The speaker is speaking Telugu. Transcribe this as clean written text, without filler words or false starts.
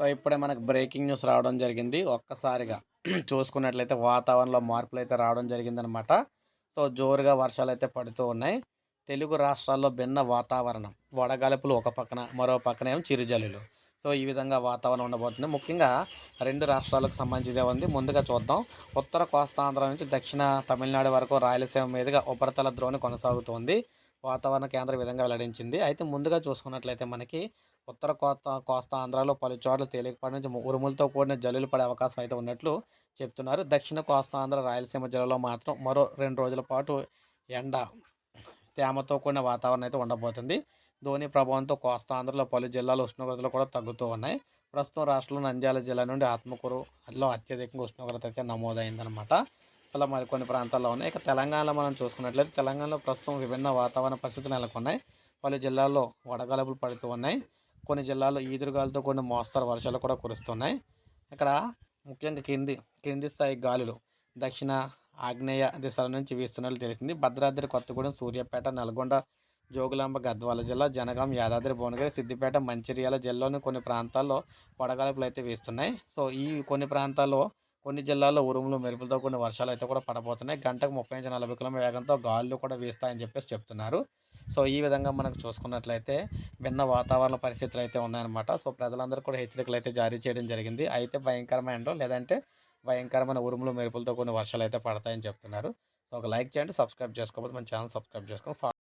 సో, ఇప్పుడే మనకు బ్రేకింగ్ న్యూస్ రావడం జరిగింది. ఒక్కసారిగా చూసుకున్నట్లయితే వాతావరణంలో మార్పులైతే రావడం జరిగిందనమాట. సో, జోరుగా వర్షాలైతే పడుతూ ఉన్నాయి. తెలుగు రాష్ట్రాల్లో భిన్న వాతావరణం. వడగాల్పులు ఒక పక్కన, మరో పక్కనేమో చిరుజల్లులు. సో, ఈ విధంగా వాతావరణం ఉండబోతుంది. ముఖ్యంగా 2 రాష్ట్రాలకు సంబంధించిదే ఉంది. ముందుగా చూద్దాం. ఉత్తర కోస్తాంధ్ర నుంచి దక్షిణ తమిళనాడు వరకు రాయలసీమ మీదుగా ఉపరితల ద్రోణి కొనసాగుతోంది. వాతావరణ కేంద్రం ఈ విధంగా వెల్లడించింది. అయితే ముందుగా చూసుకున్నట్లయితే మనకి ఉత్తర కోస్తా ఆంధ్రాలో పలు చోట్ల తేలికపాటి నుంచి ఉరుములతో కూడిన జల్లులు పడే అవకాశం అయితే ఉన్నట్లు చెప్తున్నారు. దక్షిణ కోస్తా ఆంధ్ర, రాయలసీమ జిల్లాలో మాత్రం మరో 2 రోజుల పాటు ఎండ, తేమతో కూడిన వాతావరణం అయితే ఉండబోతుంది. ధోని ప్రభావంతో కోస్తా ఆంధ్రలో పలు జిల్లాల ఉష్ణోగ్రతలు కూడా తగ్గుతూ ఉన్నాయి. ప్రస్తుతం రాష్ట్రంలో నంద్యాల జిల్లా నుండి ఆత్మకూరులో అత్యధికంగా ఉష్ణోగ్రత అయితే నమోదైందనమాట. అలా మరికొన్ని ప్రాంతాల్లో ఉన్నాయి. ఇక తెలంగాణలో మనం చూసుకున్నట్లయితే తెలంగాణలో ప్రస్తుతం విభిన్న వాతావరణ పరిస్థితులు నెలకొన్నాయి. పలు జిల్లాల్లో వడగాలుపులు పడుతూ ఉన్నాయి. కొన్ని జిల్లాల్లో ఈదురుగాలులతో కూడిన మోస్తరు వర్షాలు కూడా కురుస్తున్నాయి. ఇక్కడ ముఖ్యంగా కింది స్థాయి గాలులు దక్షిణ, ఆగ్నేయ దిశల నుంచి వీస్తున్నట్లు తెలిసింది. భద్రాద్రి కొత్తగూడెం, సూర్యాపేట, నల్గొండ, జోగులాంబ, గద్వాల జిల్లా, జనగాం, యాదాద్రి భువనగిరి, సిద్దిపేట, మంచిర్యాల జిల్లాలోని కొన్ని ప్రాంతాల్లో వడగాల్పులు అయితే వీస్తున్నాయి. సో, ఈ కొన్ని ప్రాంతాల్లో కొన్ని జిల్లాల్లో ఉరుములు, మెరుపులతో కూడిన వర్షాలు అయితే కూడా పడబోతున్నాయి. గంటకు 30-40 కిలోమీటర్ల వేగంతో గాలులు కూడా వీస్తాయని చెప్పేసి చెప్తున్నారు. సో, ఈ విధంగా మనకు చూసుకున్నట్లయితే భిన్న వాతావరణ పరిస్థితులు అయితే ఉన్నాయన్నమాట. సో, ప్రజలందరూ కూడా హెచ్చరికలు అయితే జారీ చేయడం జరిగింది. అయితే భయంకరమైన ఎండో లేదంటే భయంకరమైన ఉరుములు, మెరుపులతో కూడిన వర్షాలు అయితే పడతాయని చెప్తున్నారు. సో, ఒక లైక్ చేయండి. సబ్స్క్రైబ్ చేసుకోకపోతే మన ఛానల్ సబ్స్క్రైబ్ చేసుకొని